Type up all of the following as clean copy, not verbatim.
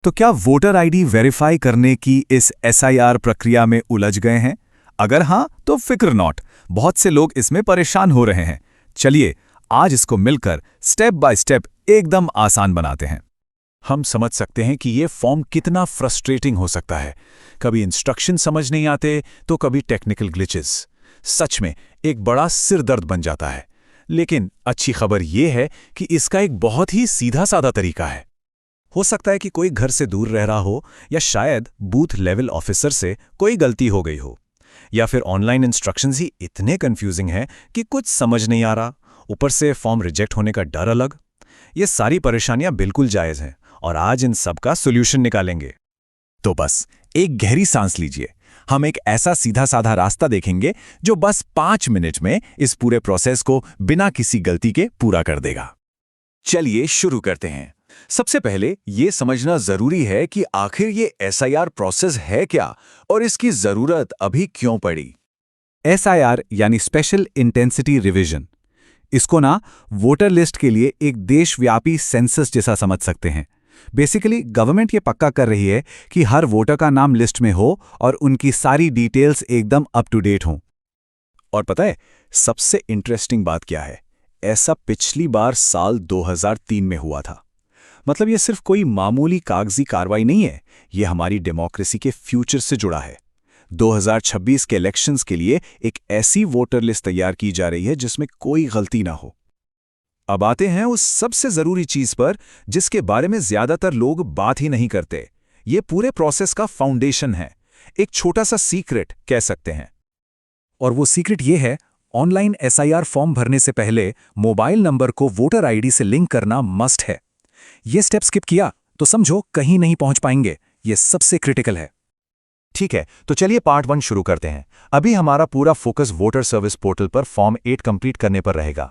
तो क्या voter ID verify करने की इस एसआईआर प्रक्रिया में उलझ गए हैं? अगर हां, तो फिक्र नॉट, बहुत से लोग इसमें परेशान हो रहे हैं। चलिए, आज इसको मिलकर स्टेप बाय स्टेप एकदम आसान बनाते हैं। हम समझ सकते हैं कि ये फॉर्म कितना फ्रस्ट्रेटिंग हो सकता है। कभी इंस्ट्रक्शन समझ नहीं आते तो कभी टेक्निकल ग्लिचेस। सच में एक बड़ा सिरदर्द बन जाता है। लेकिन अच्छी खबर ये है कि इसका एक बहुत ही सीधा साधा तरीका है। हो सकता है कि कोई घर से दूर रह रहा हो, या शायद बूथ लेवल ऑफिसर से कोई गलती हो गई हो, या फिर ऑनलाइन इंस्ट्रक्शंस ही इतने कंफ्यूजिंग हैं कि कुछ समझ नहीं आ रहा, ऊपर से फॉर्म रिजेक्ट होने का डर अलग। ये सारी परेशानियां बिल्कुल जायज़ हैं और आज इन सब का सोल्यूशन निकालेंगे। तो बस एक गहरी सांस लीजिए। हम एक ऐसा सीधा साधा रास्ता देखेंगे जो बस 5 मिनट में इस पूरे प्रोसेस को बिना किसी गलती के पूरा कर देगा। चलिए शुरू करते हैं। सबसे पहले ये समझना जरूरी है कि आखिर ये एसआईआर प्रोसेस है क्या और इसकी जरूरत अभी क्यों पड़ी। एसआईआर यानी स्पेशल इंटेंसिटी रिवीजन। इसको ना वोटर लिस्ट के लिए एक देशव्यापी सेंसस जैसा समझ सकते हैं। बेसिकली गवर्नमेंट ये पक्का कर रही है कि हर वोटर का नाम लिस्ट में हो और उनकी सारी डिटेल्स एकदम अप टू डेट हों। और पता है सबसे इंटरेस्टिंग बात क्या है? ऐसा पिछली बार साल 2003 में हुआ था। मतलब ये सिर्फ कोई मामूली कागजी कार्रवाई नहीं है, ये हमारी डेमोक्रेसी के फ्यूचर से जुड़ा है। 2026 के इलेक्शंस के लिए एक ऐसी वोटर लिस्ट तैयार की जा रही है जिसमें कोई गलती ना हो। अब आते हैं उस सबसे जरूरी चीज पर जिसके बारे में ज्यादातर लोग बात ही नहीं करते। ये पूरे प्रोसेस का फाउंडेशन है, एक छोटा सा सीक्रेट कह सकते हैं। और वो सीक्रेट ये है, ऑनलाइन एसआईआर फॉर्म भरने से पहले मोबाइल नंबर को वोटर आईडी से लिंक करना मस्ट है। ये स्टेप स्किप किया तो समझो कहीं नहीं पहुंच पाएंगे। ये सबसे क्रिटिकल है। ठीक है, तो चलिए पार्ट 1 शुरू करते हैं। अभी हमारा पूरा फोकस वोटर सर्विस पोर्टल पर फॉर्म 8 कंप्लीट करने पर रहेगा।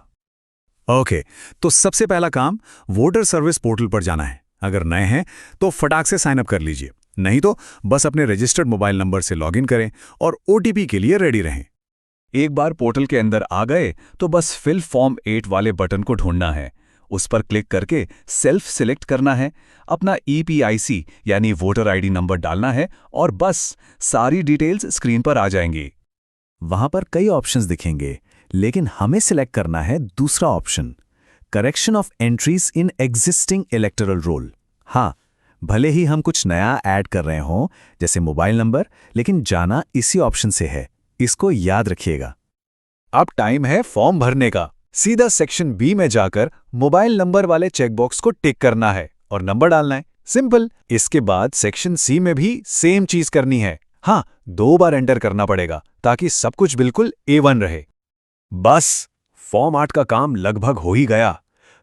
ओके, तो सबसे पहला काम वोटर सर्विस पोर्टल पर जाना है। अगर नए हैं तो फटाक से साइन अप कर लीजिए, नहीं तो बस अपने रजिस्टर्ड मोबाइल नंबर से लॉगिन करें और ओटीपी के लिए रेडी रहें। एक बार पोर्टल के अंदर आ गए तो बस फिल फॉर्म 8 वाले बटन को ढूंढना है। उस पर क्लिक करके सेल्फ सिलेक्ट करना है, अपना ईपीआईसी यानी वोटर आईडी नंबर डालना है और बस सारी डिटेल्स स्क्रीन पर आ जाएंगी। वहां पर कई ऑप्शंस दिखेंगे, लेकिन हमें सिलेक्ट करना है दूसरा option, correction of entries in existing electoral roll. हाँ, भले ही हम कुछ नया ऐड कर रहे हों, जैसे मोबाइल नंबर, लेकिन जाना इसी ऑप्शन से है। इसको याद रखिएगा। अब टाइम है फॉर्म भरने का। सीधा सेक्शन बी में जाकर मोबाइल नंबर वाले चेकबॉक्स को टिक करना है और नंबर डालना है। सिंपल। इसके बाद सेक्शन सी में भी सेम चीज करनी है। हाँ, 2 बार एंटर करना पड़ेगा ताकि सब कुछ बिल्कुल A1 रहे। बस फॉर्म 8 का काम लगभग हो ही गया।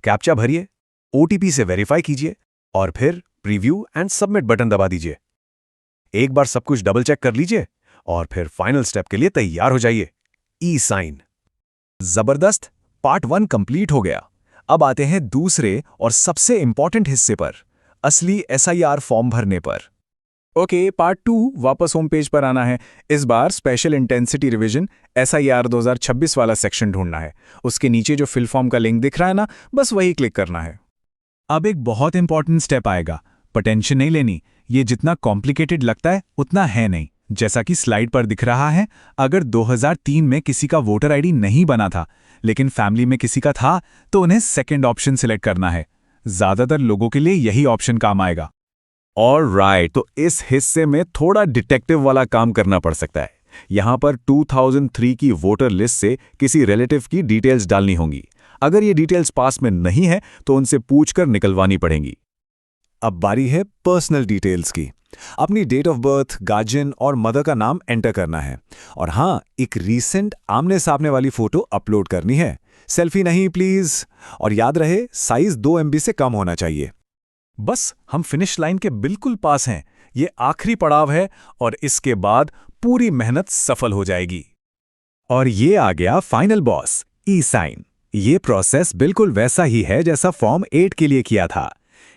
कैप्चा भरिए, ओटीपी से वेरीफाई कीजिए और फिर प्रीव्यू एंड सबमिट बटन दबा दीजिए। एक बार सब कुछ डबल चेक कर लीजिए और फिर फाइनल स्टेप के लिए तैयार हो जाइए, ई साइन। जबरदस्त, पार्ट 1 कंप्लीट हो गया। अब आते हैं दूसरे और सबसे इंपॉर्टेंट हिस्से पर, असली एसआईआर फॉर्म भरने पर। ओके, पार्ट 2 वापस होम पेज पर आना है। इस बार स्पेशल इंटेंसिटी रिवीजन एसआईआर 2026 वाला सेक्शन ढूंढना है। उसके नीचे जो फिल फॉर्म का लिंक दिख रहा है ना, बस वही क्लिक करना है। अब एक बहुत इंपॉर्टेंट स्टेप आएगा, पर टेंशन नहीं लेनी। ये जितना कॉम्प्लिकेटेड लगता है उतना है नहीं। जैसा कि स्लाइड पर दिख रहा है, अगर 2003 में किसी का वोटर आईडी नहीं बना था लेकिन फैमिली में किसी का था, तो उन्हें सेकंड ऑप्शन सिलेक्ट करना है। ज्यादातर लोगों के लिए यही ऑप्शन काम आएगा। ऑलराइट, तो इस हिस्से में थोड़ा डिटेक्टिव वाला काम करना पड़ सकता है। यहां पर 2003 की वोटर लिस्ट से किसी रिलेटिव की डिटेल्स डालनी होंगी। अगर ये डिटेल्स पास में नहीं है तो उनसे पूछकर निकलवानी पड़ेंगी। अब बारी है पर्सनल डिटेल्स की। अपनी डेट ऑफ बर्थ, गार्जियन और मदर का नाम एंटर करना है। और हाँ, एक रीसेंट आमने सामने वाली फोटो अपलोड करनी है। सेल्फी नहीं प्लीज। और याद रहे, साइज 2 MB से कम होना चाहिए। बस हम फिनिश लाइन के बिल्कुल पास हैं। ये आखिरी पड़ाव है और इसके बाद पूरी मेहनत सफल हो जाएगी। और ये आ गया फाइनल बॉस, ई साइन। ये प्रोसेस बिल्कुल वैसा ही है जैसा फॉर्म 8 के लिए किया था।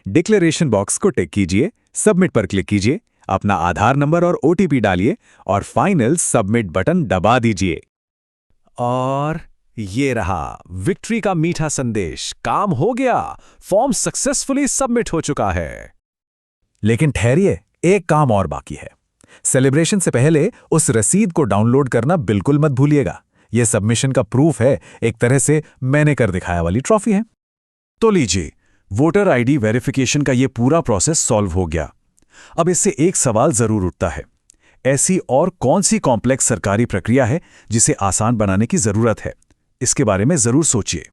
डिक्लेरेशन बॉक्स को टिक कीजिए, सबमिट पर क्लिक कीजिए, अपना आधार नंबर और ओटीपी डालिए और फाइनल सबमिट बटन दबा दीजिए। और ये रहा विक्ट्री का मीठा संदेश। काम हो गया, फॉर्म सक्सेसफुली सबमिट हो चुका है। लेकिन ठहरिए, एक काम और बाकी है। सेलिब्रेशन से पहले उस रसीद को डाउनलोड करना बिल्कुल मत भूलिएगा। यह सबमिशन का प्रूफ है, एक तरह से मैंने कर दिखाया वाली ट्रॉफी है। तो लीजिए, वोटर आईडी वेरिफिकेशन का ये पूरा प्रोसेस सॉल्व हो गया। अब इससे एक सवाल जरूर उठता है, ऐसी और कौन सी कॉम्प्लेक्स सरकारी प्रक्रिया है जिसे आसान बनाने की जरूरत है? इसके बारे में जरूर सोचिए।